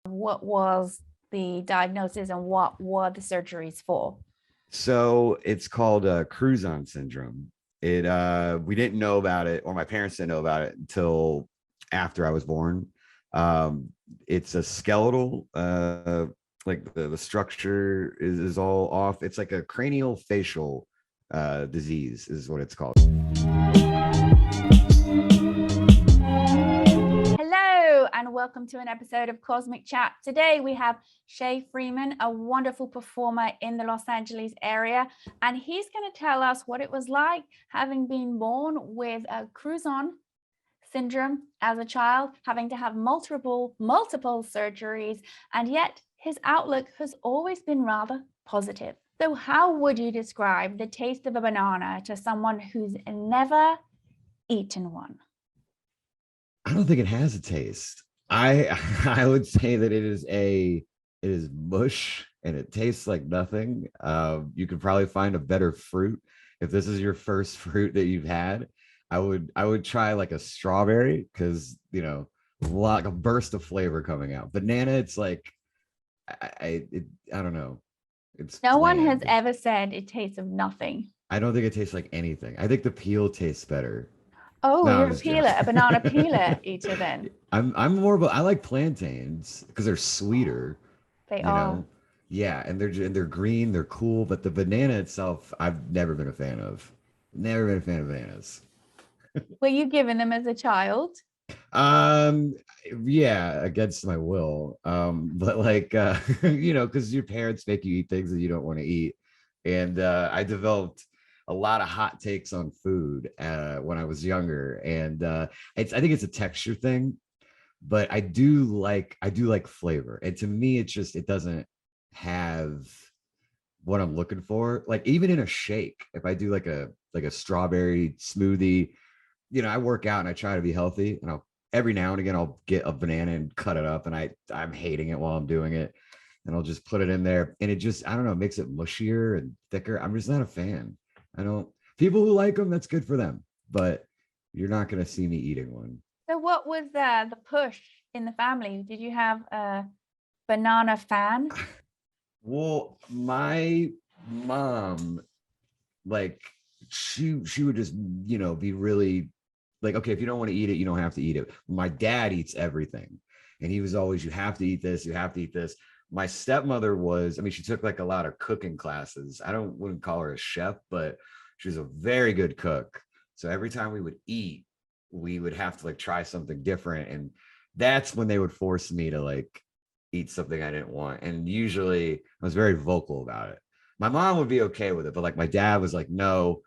What was the diagnosis and what were the surgeries for? So it's called Crouzon syndrome. We didn't know about it, or my parents didn't know about it until after I was born. It's a skeletal, like the structure is all off. It's like a cranial facial disease, is what it's called. Hello, and welcome to an episode of Cosmic Chat. Today we have Shea Freeman, a wonderful performer in the Los Angeles area, and he's going to tell us what it was like having been born with a Crouzon syndrome as a child, having to have multiple surgeries, and yet his outlook has always been rather positive. So how would you describe the taste of a banana to someone who's never eaten one? I don't think it has a taste. I would say that it is mush and it tastes like nothing. You could probably find a better fruit. If this is your first fruit that you've had, I would try like a strawberry, because like a burst of flavor coming out. Banana, it's like I don't know. It's No one has bland. ever said it tastes of nothing. I don't think it tastes like anything. I think the peel tastes better. Oh, No, I'm you're a just peeler, a banana joking. peeler eater then. I'm more of a, I like plantains because they're sweeter, They you are. know. Yeah, and they're green, they're cool, but the banana itself, I've never been a fan of. Never been a fan of bananas. Were you given them as a child? Um, yeah, against my will. But like because your parents make you eat things that you don't want to eat. And I developed a lot of hot takes on food when I was younger. And I think it's a texture thing, but I do like flavor. And to me, it doesn't have what I'm looking for. Like even in a shake, if I do like a strawberry smoothie, I work out and I try to be healthy, and I'll every now and again I'll get a banana and cut it up, and I'm hating it while I'm doing it, and I'll just put it in there, and it just, I don't know, it makes it mushier and thicker. I'm just not a fan. I don't People who like them, that's good for them, but you're not going to see me eating one. So what was the push in the family? Did you have a banana fan? Well, my mom, like, she would just be really like, okay, if you don't want to eat it, you don't have to eat it. My dad eats everything, and he was always, you have to eat this, you have to eat this. My stepmother was, I mean, she took like a lot of cooking classes. I don't wouldn't call her a chef, but she was a very good cook. So every time we would eat, we would have to like try something different, and that's when they would force me to like eat something I didn't want. And usually I was very vocal about it. My mom would be okay with it, but like my dad was like, no,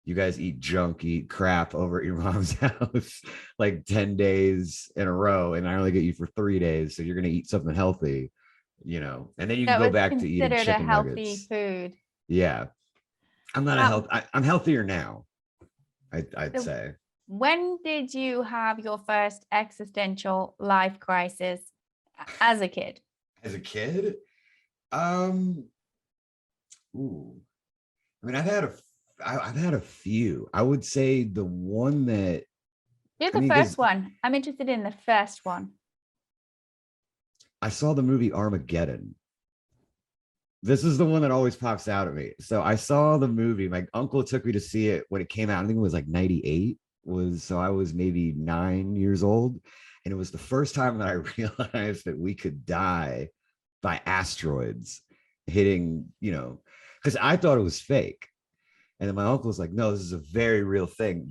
you guys eat junk, eat crap over at your mom's house like 10 days in a row, and I only get you for 3 days. So you're going to eat something healthy, and then you can That go was back to eating considered a chicken healthy nuggets. food. Yeah. I'm not a Um, health. I'm healthier now. I'd so say. when did you have your first existential life crisis as a kid? As a kid, um, ooh, I mean, I've had a few. I would say the one that, You're I the mean, first because one. I'm interested in the first one. I saw the movie Armageddon. This is the one that always pops out at me. So I saw the movie. My uncle took me to see it when it came out. I think it was like 98. So I was maybe 9 years old. And it was the first time that I realized that we could die by asteroids hitting, because I thought it was fake. And then my uncle was like, no, this is a very real thing.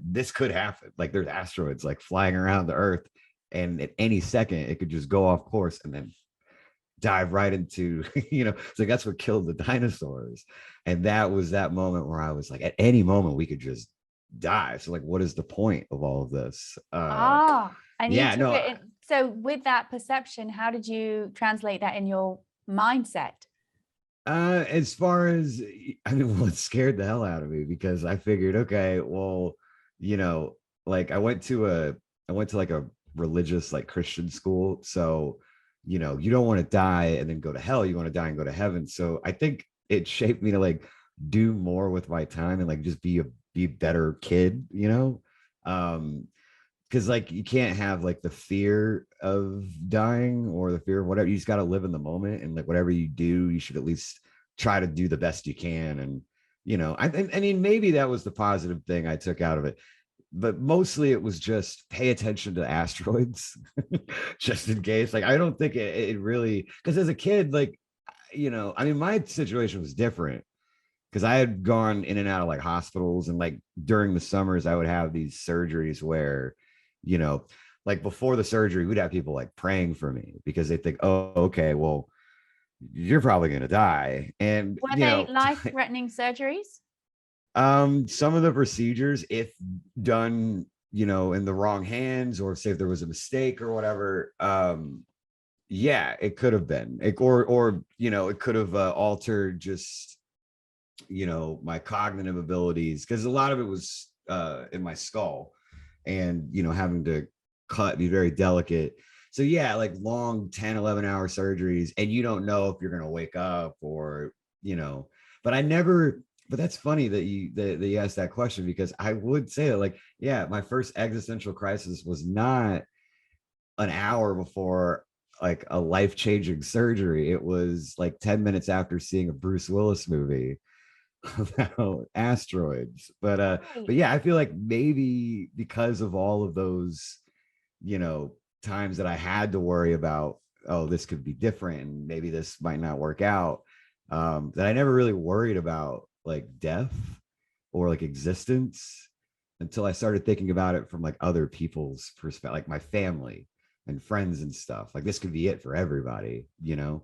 This could happen. Like there's asteroids like flying around the earth. And at any second, it could just go off course and then dive right into, it's like that's what killed the dinosaurs. And that was that moment where I was like, at any moment, we could just die. So, like, what is the point of all of this? And you Yeah, took no, it in. So with that perception, how did you translate that in your mindset? as far as, I mean, what scared the hell out of me, because I figured, okay, well, you know, like I went to like a religious, like Christian school. So, you don't want to die and then go to hell. You want to die and go to heaven. So I think it shaped me to like do more with my time and like just be a better kid, Um, because like you can't have like the fear of dying or the fear of whatever. You just got to live in the moment, and like whatever you do, you should at least try to do the best you can. And I mean, maybe that was the positive thing I took out of it, but mostly it was just pay attention to asteroids, just in case. Like I don't think it really, because as a kid, like I mean, my situation was different because I had gone in and out of like hospitals, and like during the summers I would have these surgeries where, you know, like before the surgery, we'd have people like praying for me because they think, oh, okay, well, you're probably gonna die. And Were they life-threatening surgeries? some of the procedures, if done, in the wrong hands, or say if there was a mistake or whatever, yeah, it could have been, or it could have altered just my cognitive abilities, because a lot of it was in my skull, and having to be very delicate. So yeah, like long 10-11 hour surgeries, and you don't know if you're going to wake up, or but I never. But that's funny that you asked that question, because I would say that, like, yeah, my first existential crisis was not an hour before like a life-changing surgery. It was like 10 minutes after seeing a Bruce Willis movie about asteroids. But yeah, I feel like maybe because of all of those times that I had to worry about, oh, this could be different and maybe this might not work out, that I never really worried about like death or like existence until I started thinking about it from like other people's perspective, like my family and friends and stuff. Like this could be it for everybody. I don't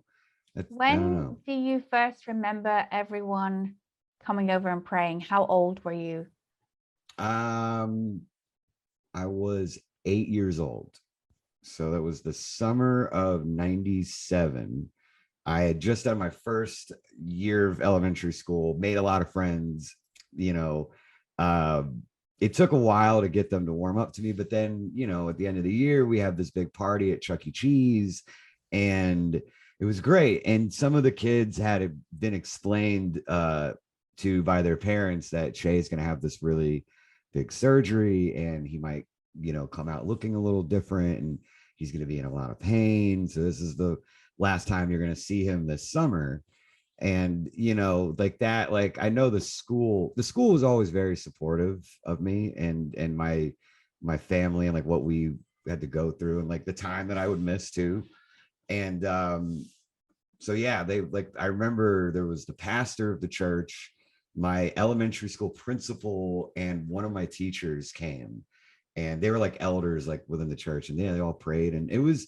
When know. do you first remember everyone coming over and praying? How old were you? I was 8 years old. So that was the summer of 97. I had just done my first year of elementary school, made a lot of friends. Uh, it took a while to get them to warm up to me, but then, at the end of the year, we had this big party at Chuck E. Cheese, and it was great. And some of the kids had been explained to by their parents that Shea is going to have this really big surgery, and he might, come out looking a little different, and he's going to be in a lot of pain. So this is the last time you're going to see him this summer. And like that, like I know the school was always very supportive of me and my family, and like what we had to go through, and like the time that I would miss too. And so yeah, they, like, I remember there was the pastor of the church, my elementary school principal, and one of my teachers came, and they were like elders like within the church, and they all prayed. And it was,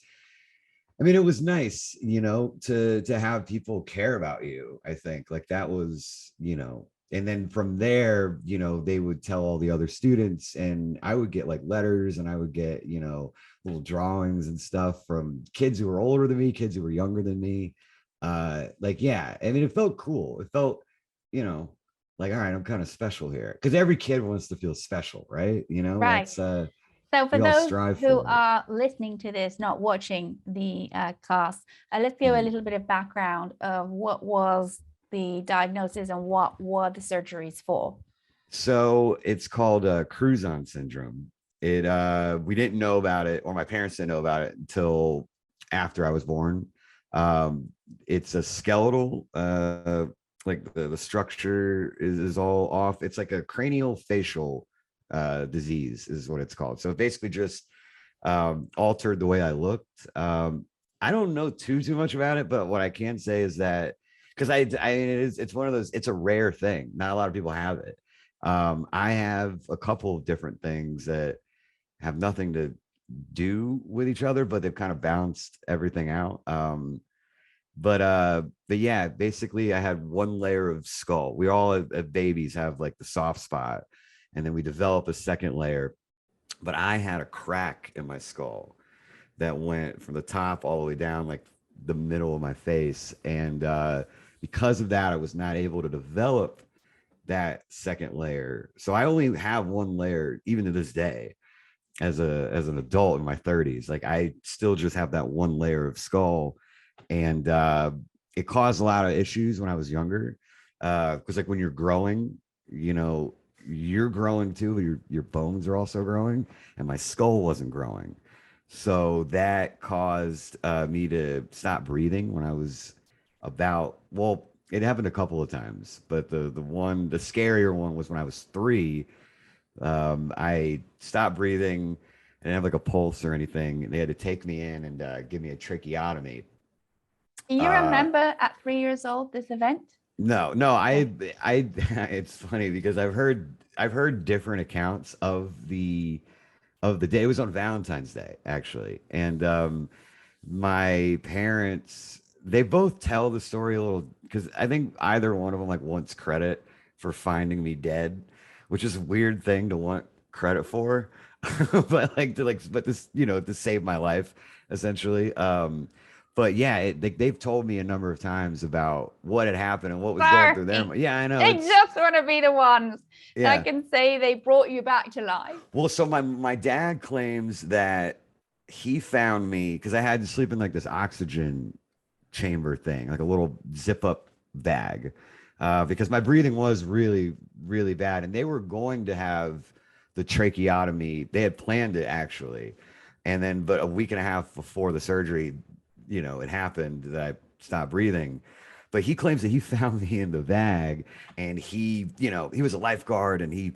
I mean, it was nice, to have people care about you. I think like that was, and then from there, they would tell all the other students, and I would get like letters, and I would get, little drawings and stuff from kids who were older than me, kids who were younger than me. Like, yeah, I mean, it felt cool. It felt, like, all right, I'm kind of special here, because every kid wants to feel special, right? Right. That's So for we all those strive who for it. are listening to this, not watching the class, let's give a little bit of background of what was the diagnosis and what were the surgeries for. So it's called Crouzon syndrome. It we didn't know about it, or my parents didn't know about it until after I was born. It's a skeletal, like the structure is all off. It's like a cranial facial disease is what it's called. So basically just altered the way I looked. I don't know too much about it, but what I can say is that, because it's one of those, it's a rare thing. Not a lot of people have it. I have a couple of different things that have nothing to do with each other, but they've kind of balanced everything out. But yeah, basically I had one layer of skull. We all as babies have like the soft spot, and then we develop a second layer. But I had a crack in my skull that went from the top all the way down, like the middle of my face. And because of that, I was not able to develop that second layer. So I only have one layer, even to this day, as an adult in my 30s. Like I still just have that one layer of skull. And it caused a lot of issues when I was younger. Because like when you're growing, you're growing too, but your bones are also growing, and my skull wasn't growing. So that caused me to stop breathing when I was about, well, it happened a couple of times, but the scarier one was when I was 3. I stopped breathing. I didn't have like a pulse or anything. They had to take me in and give me a tracheotomy. You remember at 3 years old this event? No, no, I it's funny because I've heard different accounts of the day. It was on Valentine's Day, actually. And my parents, they both tell the story a little, because I think either one of them like wants credit for finding me dead, which is a weird thing to want credit for. But but this, to save my life, essentially. But yeah, they've told me a number of times about what had happened and what was going through their mind. Yeah, I know. They just want to be the ones Yeah. that can say they brought you back to life. Well, so my dad claims that he found me because I had to sleep in like this oxygen chamber thing, like a little zip up bag, because my breathing was really, really bad. And they were going to have the tracheotomy. They had planned it actually. And then, but a week and a half before the surgery, it happened that I stopped breathing. But he claims that he found me in the bag, and he was a lifeguard, and he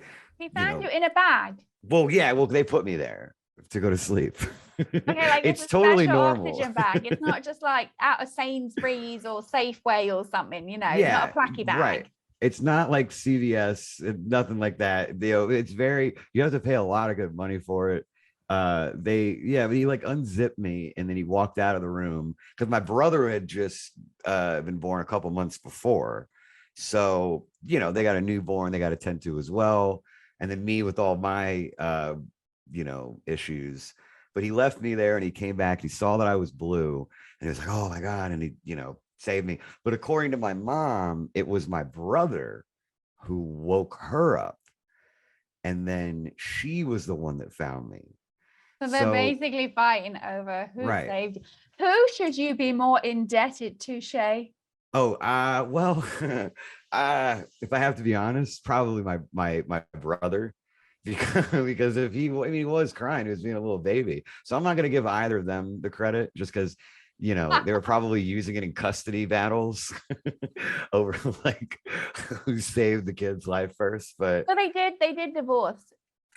found you in a bag. Well, yeah, they put me there to go to sleep. Okay, like it's totally normal. Oxygen bag. It's not just like out of Sainsbury's or Safeway or something, Yeah, not a placky bag. Right. It's not like CVS, nothing like that. It's you have to pay a lot of good money for it. But he like unzipped me, and then he walked out of the room because my brother had just been born a couple months before. So, they got a newborn they got to tend to as well. And then me with all my, issues. But he left me there, and he came back. He saw that I was blue, and he was like, oh my God. And he, saved me. But according to my mom, it was my brother who woke her up. And then she was the one that found me. So they're basically fighting over who right. saved you. Who should you be more indebted to, Shea? Oh, well, if I have to be honest, probably my brother, because if he was crying, he was being a little baby. So I'm not going to give either of them the credit, just because, they were probably using it in custody battles over like who saved the kid's life first. But so they did divorce.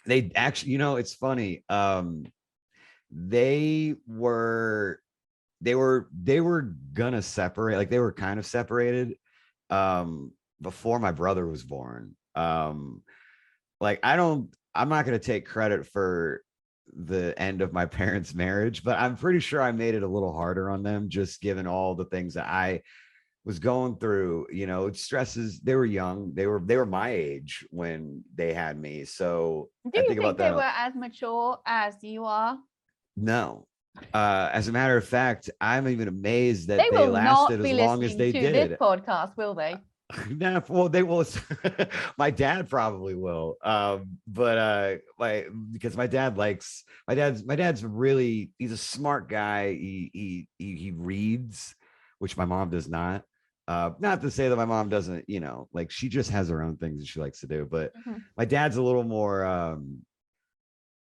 They actually, it's funny. They were gonna separate, like they were kind of separated before my brother was born. I'm not gonna take credit for the end of my parents' marriage, but I'm pretty sure I made it a little harder on them, just given all the things that I was going through. Stresses. They were young. They were my age when they had me. So do you think they were as mature as you are? No. As a matter of fact, I'm even amazed that they lasted as long as they did. This podcast, will they? Nah, well, they will. My dad probably will. But because my dad's really, he's a smart guy. He reads, which my mom does not. Not to say that my mom doesn't, like she just has her own things that she likes to do. But my dad's a little more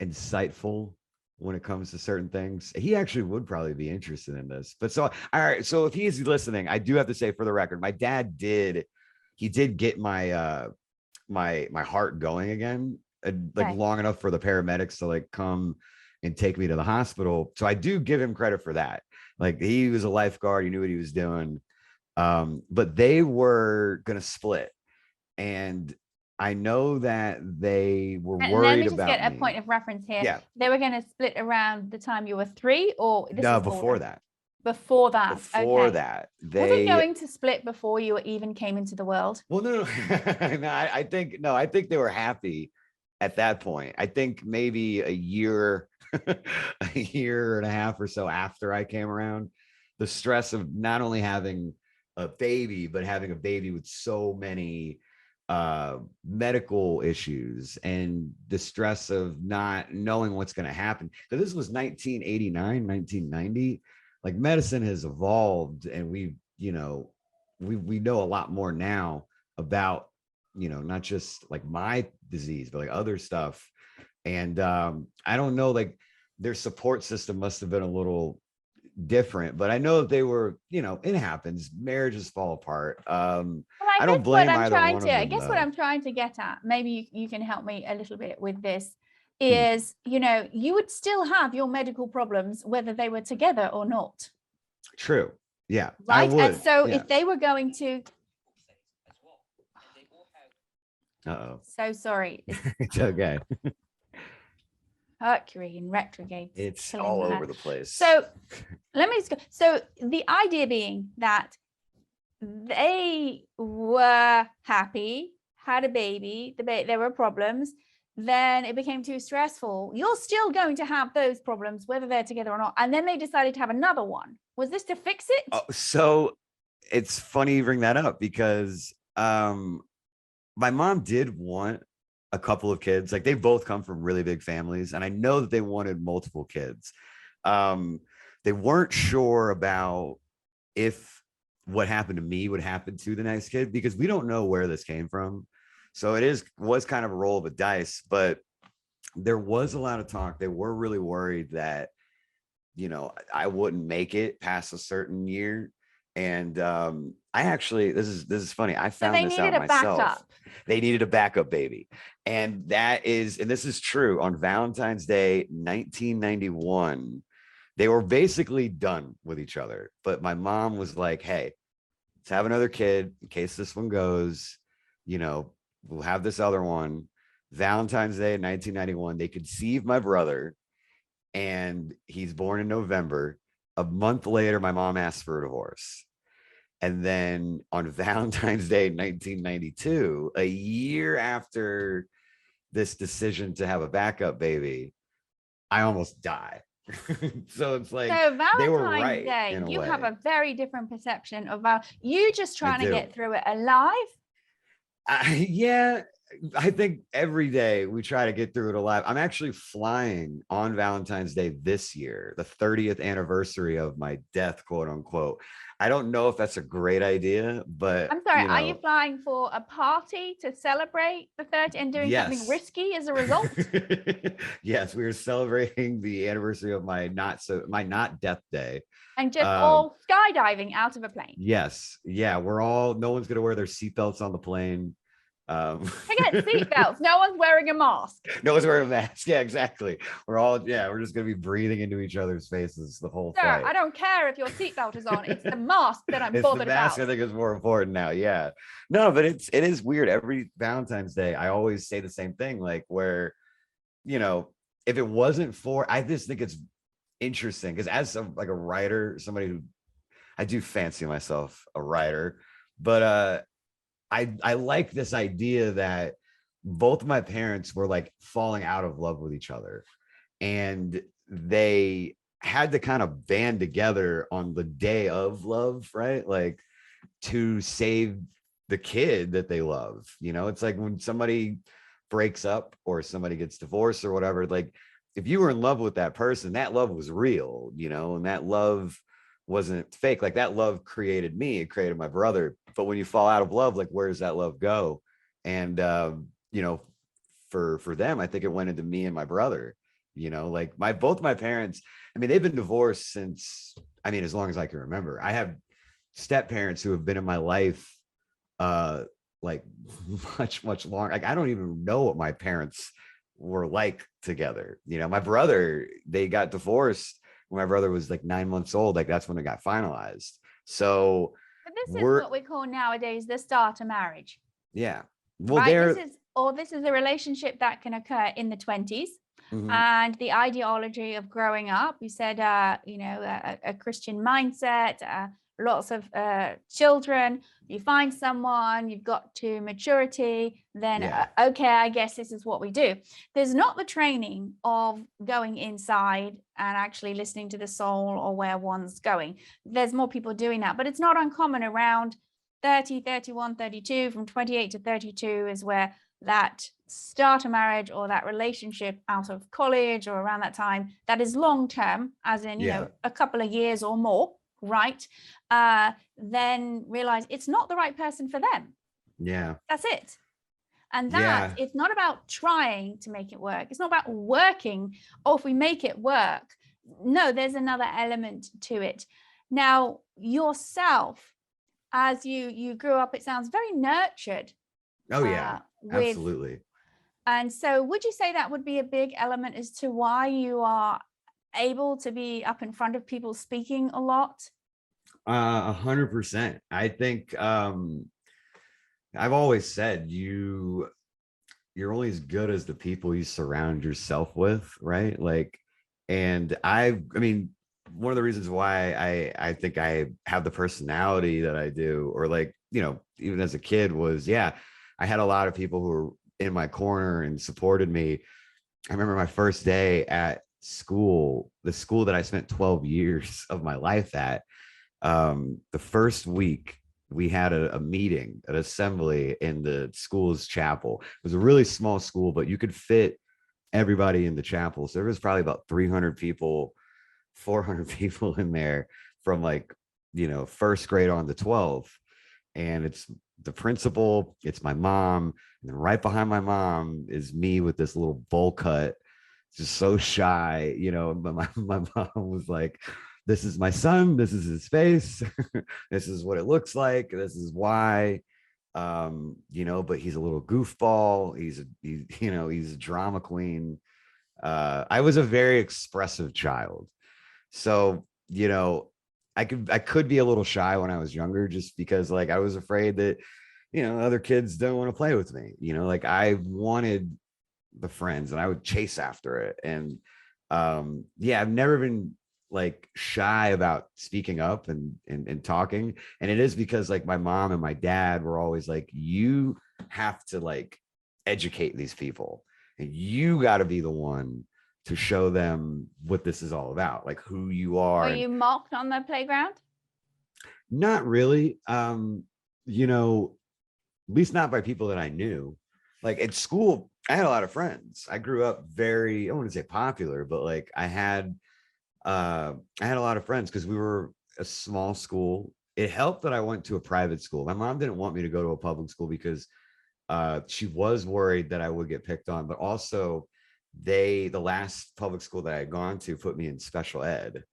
insightful when it comes to certain things. He actually would probably be interested in this. But so, all right. So if he's listening, I do have to say for the record, my dad did get my my heart going again, long enough for the paramedics to like come and take me to the hospital. So I do give him credit for that. Like he was a lifeguard, he knew what he was doing. But they were gonna split, and I know that they were worried about me. Let me just get a point of reference here. Yeah. They were going to split around the time you were 3, or no, before that. Before that. Before that. Was it going to split before you even came into the world? Well, no. I think they were happy at that point. I think maybe a year and a half or so after I came around, the stress of not only having a baby, but having a baby with so many medical issues and the stress of not knowing what's going to happen. Because this was 1989, 1990. Like medicine has evolved, and we know a lot more now about not just like my disease, but like other stuff. And I don't know, like their support system must have been a little different, but I know that they were, it happens. Marriages fall apart. Well, I I don't guess what blame I'm either trying one to, of I them guess what though. I'm trying to get at, maybe you can help me a little bit with this, Hmm, is, you would still have your medical problems, whether they were together or not, true. Yeah, I right? And would. so Yeah. if they were going to, Uh-oh. so sorry, it's It's okay. Mercury in retrograde. It's killing all my over head. the place. So let me just go. So the idea being that they were happy, had a baby, there were problems, then it became too stressful. You're still going to have those problems, whether they're together or not. And then they decided to have another one. Was this to fix it? Oh, so it's funny you bring that up because my mom did want a couple of kids. Like they both come from really big families, and I know that they wanted multiple kids. They weren't sure about if what happened to me would happen to the next kid, because we don't know where this came from. So was kind of a roll of a dice, but there was a lot of talk. They were really worried that, I wouldn't make it past a certain year. And I actually, this is funny. I So they found this needed out a myself. backup. They needed a backup baby. And this is true. On Valentine's Day, 1991, they were basically done with each other. But my mom was like, hey, let's have another kid in case this one goes, we'll have this other one. Valentine's Day in 1991, they conceived my brother, and he's born in November. A month later, my mom asked for a divorce. And then on Valentine's Day in 1992, a year after this decision to have a backup baby, I almost die. So it's like So they were Valentine's right Day, in a you way. have a very different perception of you just I trying to do. get through it alive. Yeah, I think every day we try to get through it alive. I'm actually flying on Valentine's Day this year, the 30th anniversary of my death, quote unquote. I don't know if that's a great idea, but I'm sorry, are you flying for a party to celebrate the 30th and doing something yes. risky as a result? Yes, we were celebrating the anniversary of my not death day. And just all skydiving out of a plane. Yes. Yeah, no one's gonna wear their seatbelts on the plane. Forget seatbelts. No one's wearing a mask. No one's wearing a mask. Yeah, exactly. We're just gonna be breathing into each other's faces the whole Sir, flight. I don't care if your seatbelt is on. It's the mask that I'm It's bothered the mask about. I think is more important now. Yeah. No, but it is weird. Every Valentine's Day, I always say the same thing, like where, if it wasn't for, I just think it's interesting because as like a writer, somebody who I do fancy myself a writer, but I like this idea that both of my parents were like falling out of love with each other, and they had to kind of band together on the day of love, right? Like to save the kid that they love. It's like when somebody breaks up or somebody gets divorced or whatever, like if you were in love with that person, that love was real, and that love wasn't fake. Like that love created me, it created my brother. But when you fall out of love, like where does that love go? And for them, I think it went into me and my brother. Like both my parents, I mean, they've been divorced since, as long as I can remember. I have step parents who have been in my life like much longer. Like I don't even know what my parents were like together. My brother, they got divorced when my brother was like 9 months old. Like that's when it got finalized. So But this is what we call nowadays the starter marriage. Yeah. Well, right. This is a relationship that can occur in the 20s. Mm-hmm. And the ideology of growing up, you said, a Christian mindset, lots of children, you find someone, you've got to maturity, then, okay, I guess this is what we do. There's not the training of going inside and actually listening to the soul or where one's going. There's more people doing that, but it's not uncommon around 30, 31, 32, from 28 to 32 is where that start a marriage or that relationship out of college or around that time that is long term, as in a couple of years or more, right? Then realize it's not the right person for them. Yeah, that's it. And that Yeah. it's not about trying to make it work. It's not about working. Oh, if we make it work. No, there's another element to it. Now, yourself, as you grew up, it sounds very nurtured. Oh yeah, With, absolutely. and so would you say that would be a big element as to why you are able to be up in front of people speaking a lot? 100%. I think I've always said you're only as good as the people you surround yourself with, right? Like, and I mean, one of the reasons why I think I have the personality that I do, or like, even as a kid was, yeah, I had a lot of people who were in my corner and supported me. I remember my first day at school, the school that I spent 12 years of my life at. The first week we had a meeting, an assembly in the school's chapel. It was a really small school, but you could fit everybody in the chapel. So there was probably about 300 people, 400 people in there from like, first grade on to 12. And it's the principal, it's my mom. And then right behind my mom is me with this little bowl cut, just so shy, but my mom was like, this is my son, this is his face, this is what it looks like, this is why, but he's a little goofball, he's a drama queen. I was a very expressive child, so I could be a little shy when I was younger, just because like I was afraid that other kids don't want to play with me, like I wanted the friends and I would chase after it. And I've never been like shy about speaking up and talking. And it is because like my mom and my dad were always like, you have to like educate these people, and you got to be the one to show them what this is all about, like who you are. Were you mocked on the playground? Not really. At least not by people that I knew. Like at school, I had a lot of friends. I grew up very, I wouldn't say popular, but like I had a lot of friends because we were a small school. It helped that I went to a private school. My mom didn't want me to go to a public school because she was worried that I would get picked on, but also the last public school that I had gone to put me in special ed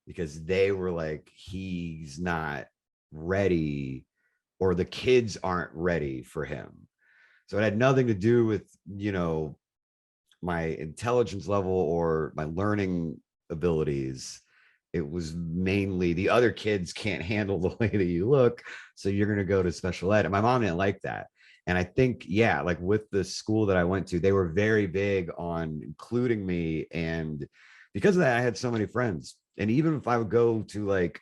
because they were like, he's not ready, or the kids aren't ready for him. So it had nothing to do with, my intelligence level or my learning abilities. It was mainly the other kids can't handle the way that you look, so you're going to go to special ed. And my mom didn't like that. And I think, yeah, like with the school that I went to, they were very big on including me. And because of that, I had so many friends. And even if I would go to like,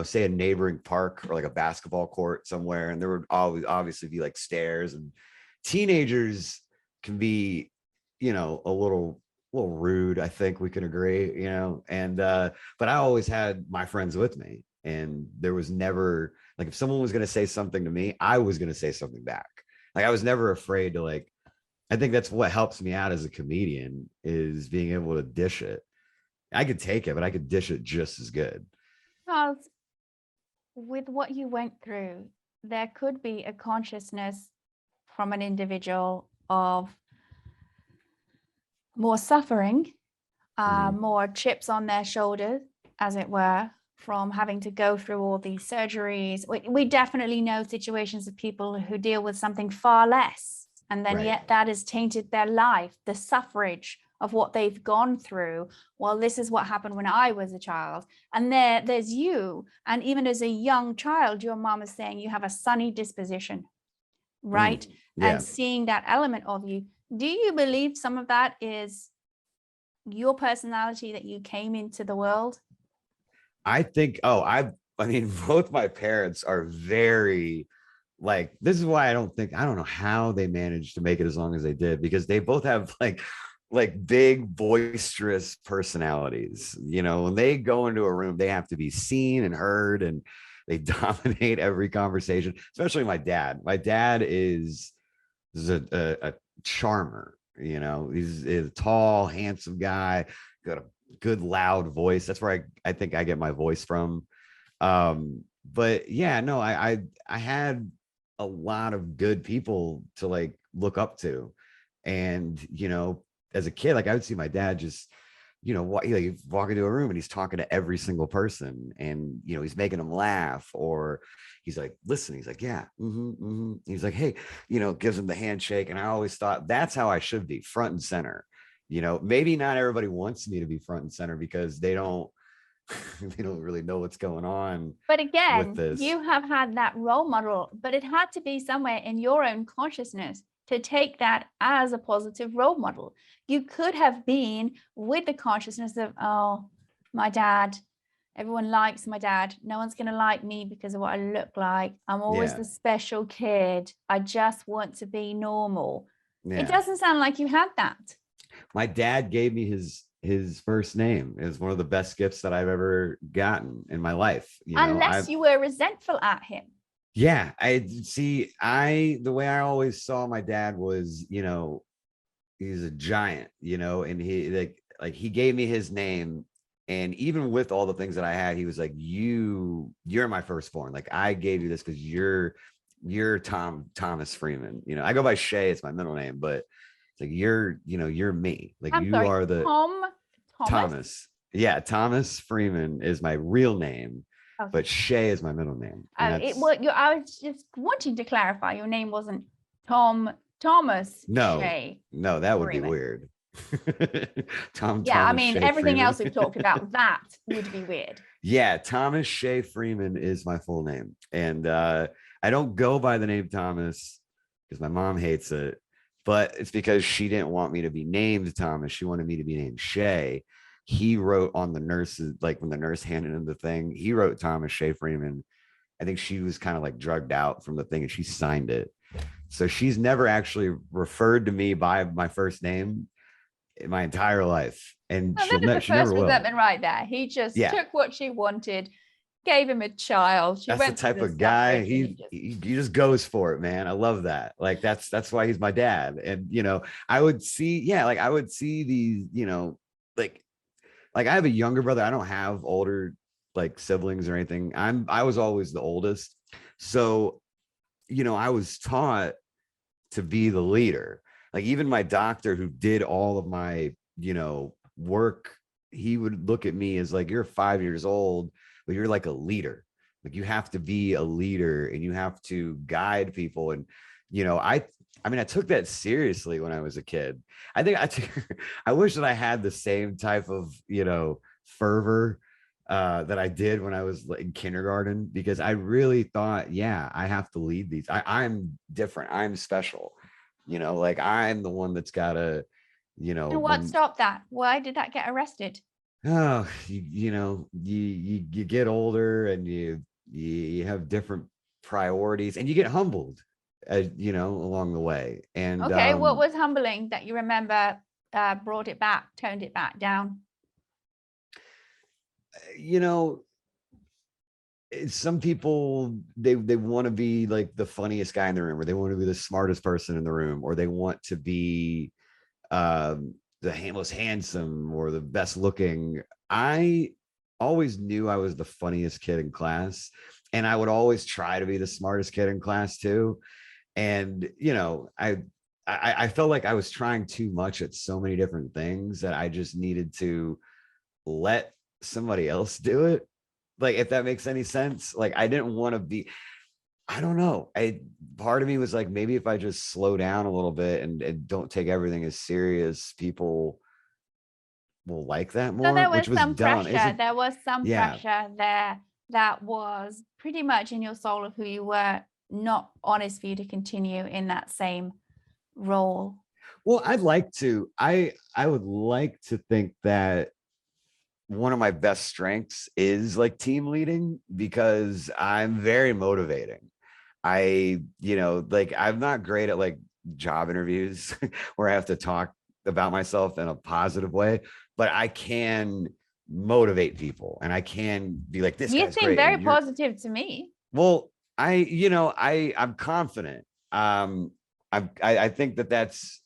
say a neighboring park or like a basketball court somewhere, and there would always obviously be like stairs, and teenagers can be, a little rude. I think we can agree, and but I always had my friends with me, and there was never like, if someone was going to say something to me, I was going to say something back. Like I was never afraid to like, I think that's what helps me out as a comedian, is being able to dish it. I could take it, but I could dish it just as good. Because with what you went through, there could be a consciousness from an individual of more suffering, more chips on their shoulders, as it were, from having to go through all these surgeries. We definitely know situations of people who deal with something far less, and then yet that has tainted their life, the suffrage of what they've gone through. Well, this is what happened when I was a child. And there's you. And even as a young child, your mom is saying you have a sunny disposition, right? Yeah. And seeing that element of you. Do you believe some of that is your personality that you came into the world? I think, I mean, both my parents are very like, this is why I don't know how they managed to make it as long as they did, because they both have like big boisterous personalities. When they go into a room, they have to be seen and heard, and they dominate every conversation, especially my dad. My dad is a charmer. He's a tall, handsome guy, got a good loud voice. That's where I think I get my voice from. But yeah, no, I had a lot of good people to like look up to. And, as a kid, like I would see my dad just, like walk into a room and he's talking to every single person, and, he's making them laugh, or he's like, listen, he's like, yeah. He's like, hey, gives him the handshake. And I always thought that's how I should be, front and center. Maybe not everybody wants me to be front and center because they don't really know what's going on. But again, with this. You have had that role model, but it had to be somewhere in your own consciousness to take that as a positive role model. You could have been with the consciousness of, oh, my dad, everyone likes my dad. No one's going to like me because of what I look like. I'm always the special kid. I just want to be normal. It doesn't sound like you had that. My dad gave me his first name. It was one of the best gifts that I've ever gotten in my life. Unless you were resentful at him. Yeah, the way I always saw my dad was, he's a giant, and he like he gave me his name. And even with all the things that I had, he was like, you're my firstborn. Like, I gave you this because you're Thomas Freeman. I go by Shea, it's my middle name, but it's like, you're me. Like, are the Thomas. Yeah, Thomas Freeman is my real name. Okay. But Shea is my middle name. I was just wanting to clarify. Your name wasn't Thomas. No, Shea no, that would Freeman. Be weird. Thomas Shea everything Freeman. else we've talked about, that would be weird. Yeah, Thomas Shea Freeman is my full name, and I don't go by the name Thomas because my mom hates it. But it's because she didn't want me to be named Thomas. She wanted me to be named Shea. He wrote on the nurses, like when the nurse handed him the thing, he wrote Thomas Shea Freeman. I think she was kind of like drugged out from the thing and she signed it. So she's never actually referred to me by my first name in my entire life. And she never will. Right there. He just took what she wanted, gave him a child. That's the type of guy. He just goes for it, man. I love that. Like, that's why he's my dad. And, I would see these, like I have a younger brother. I don't have older like siblings or anything. I was always the oldest. So, I was taught to be the leader. Like, even my doctor who did all of my, work, he would look at me as like, you're 5 years old, but you're like a leader. Like, you have to be a leader and you have to guide people. And, I took that seriously when I was a kid. I wish that I had the same type of, fervor that I did when I was in kindergarten, because I really thought, I have to lead these. I'm different. I'm special, like I'm the one that's gotta, And what stopped that? Why did that get arrested? Oh, you get older and you have different priorities and you get humbled, along the way. And okay, what was humbling that you remember brought it back, toned it back down? Some people, they want to be like the funniest guy in the room, or they want to be the smartest person in the room, or they want to be the most handsome or the best looking. I always knew I was the funniest kid in class, and I would always try to be the smartest kid in class too. And I felt like I was trying too much at so many different things that I just needed to let somebody else do it. Like, if that makes any sense. Like, I didn't want to be, I don't know. Part of me was like, maybe if I just slow down a little bit and don't take everything as serious, people will like that more. So there was which some was dumb. pressure. There was some pressure there that was pretty much in your soul of who you were, not honest for you to continue in that same role. Well, I would like to think that one of my best strengths is like team leading, because I'm very motivating. I'm not great at like job interviews where I have to talk about myself in a positive way, but I can motivate people and I can be like, this guy's great. You seem very positive to me. Well, I'm confident. I think that's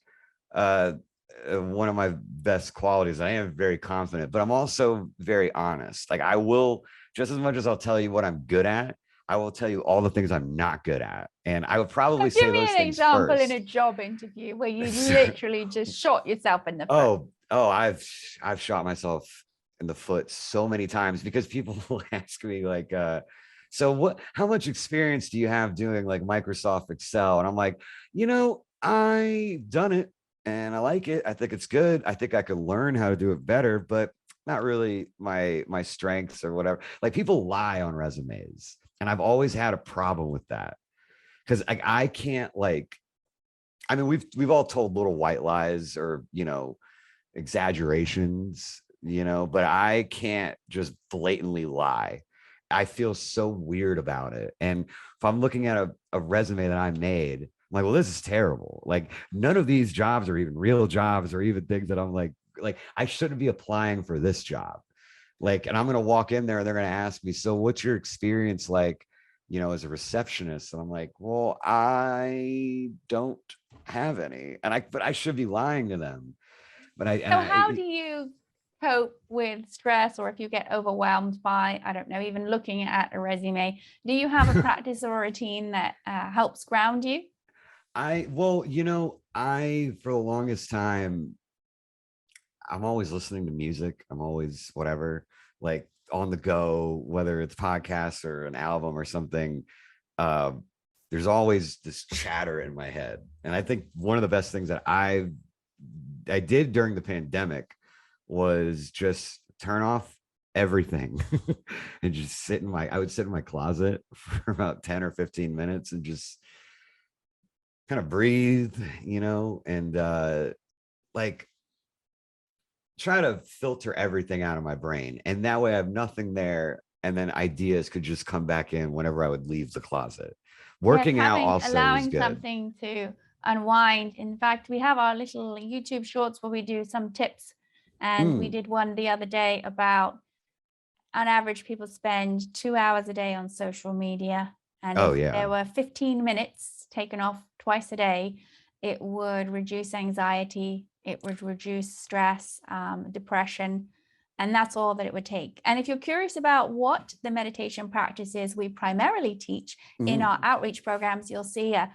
one of my best qualities. I am very confident, but I'm also very honest. Like, I will, just as much as I'll tell you what I'm good at, I will tell you all the things I'm not good at. And I would probably So give say me those an things example first. in a job interview where you literally just shot yourself in the foot. I've shot myself in the foot so many times because people will ask me like, so how much experience do you have doing like Microsoft Excel? And I'm like, I've done it and I like it. I think it's good. I think I could learn how to do it better, but not really my strengths or whatever. Like people lie on resumes. And I've always had a problem with that. Because I can't we've all told little white lies or, exaggerations, but I can't just blatantly lie. I feel so weird about it. And if I'm looking at a resume that I made, I'm like, well, this is terrible. Like none of these jobs are even real jobs or even things that I'm like I shouldn't be applying for this job. Like, and I'm going to walk in there and they're going to ask me, so what's your experience like, as a receptionist? And I'm like, well, I don't have any. But I should be lying to them. So how do you cope with stress, or if you get overwhelmed by, I don't know, even looking at a resume? Do you have a practice or a routine that helps ground you? For the longest time, I'm always listening to music. I'm always whatever, like on the go, whether it's podcasts or an album or something. Uh, there's always this chatter in my head. And I think one of the best things that I did during the pandemic was just turn off everything and just I would sit in my closet for about 10 or 15 minutes and just kind of breathe, and like try to filter everything out of my brain. And that way I have nothing there. And then ideas could just come back in whenever I would leave the closet. Working out also allowing is good. Something to unwind. In fact, we have our little YouTube shorts where we do some tips. And we did one the other day about, on average, people spend 2 hours a day on social media. And if there were 15 minutes taken off twice a day, it would reduce anxiety, it would reduce stress, depression, and that's all that it would take. And if you're curious about what the meditation practices we primarily teach in our outreach programs, you'll see a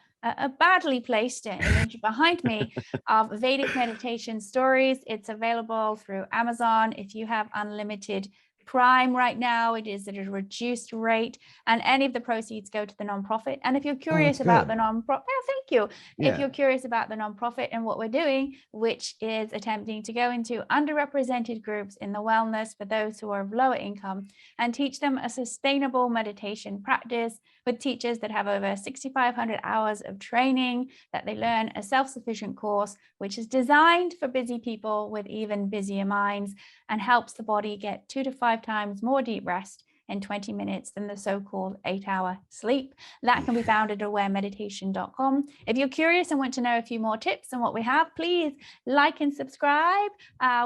badly placed image behind me of Vedic meditation stories. It's available through Amazon. If you have unlimited Prime right now, it is at a reduced rate, and any of the proceeds go to the nonprofit. And if you're curious about the nonprofit, thank you. Yeah. If you're curious about the nonprofit and what we're doing, which is attempting to go into underrepresented groups in the wellness for those who are of lower income and teach them a sustainable meditation practice with teachers that have over 6,500 hours of training, that they learn a self-sufficient course, which is designed for busy people with even busier minds and helps the body get 2 to 5 times more deep rest in 20 minutes than the so-called 8-hour sleep. That can be found at awaremeditation.com. If you're curious and want to know a few more tips on what we have, please like and subscribe.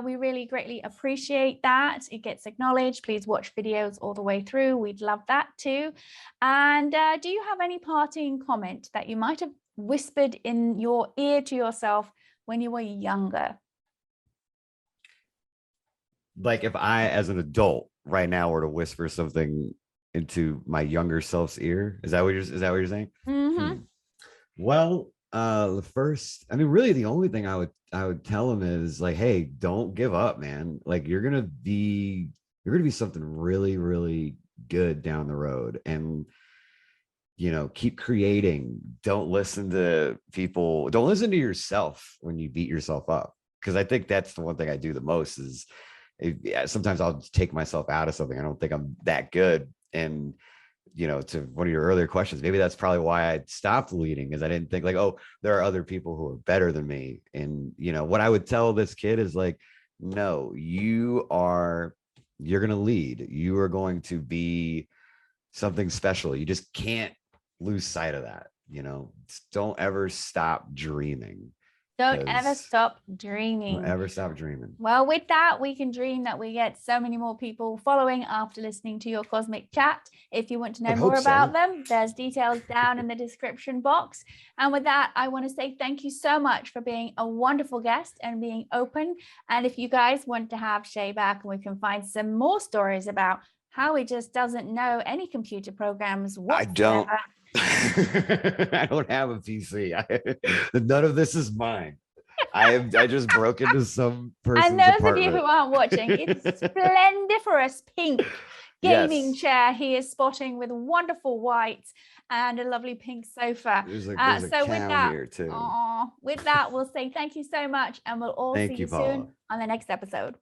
We really greatly appreciate that. It gets acknowledged. Please watch videos all the way through. We'd love that too. And do you have any parting comment that you might have whispered in your ear to yourself when you were younger? Like if I, as an adult right now, were to whisper something into my younger self's ear, is that what you're saying? Mm-hmm. Well, really the only thing I would tell him is like, hey, don't give up, man. Like you're gonna be something really, really good down the road, and keep creating. Don't listen to people. Don't listen to yourself when you beat yourself up, because I think that's the one thing I do the most is sometimes I'll take myself out of something. I don't think I'm that good. And, to one of your earlier questions, maybe that's probably why I stopped leading, because I didn't think like, oh, there are other people who are better than me. And, what I would tell this kid is like, no, you're going to lead. You are going to be something special. You just can't lose sight of that. Don't ever stop dreaming. Don't ever stop dreaming. Don't ever stop dreaming. Well, with that, we can dream that we get so many more people following after listening to your Cosmic Chat. If you want to know more about them, there's details down in the description box. And with that, I want to say thank you so much for being a wonderful guest and being open. And if you guys want to have Shea back and we can find some more stories about Howie just doesn't know any computer programs I don't. I don't have a PC. None of this is mine. I just broke into some person's And those apartment. of you who aren't watching, it's splendiferous pink gaming chair he is spotting with wonderful white and a lovely pink sofa. There's a cow here too. With that, we'll say thank you so much, and we'll all see you Paula. soon on the next episode.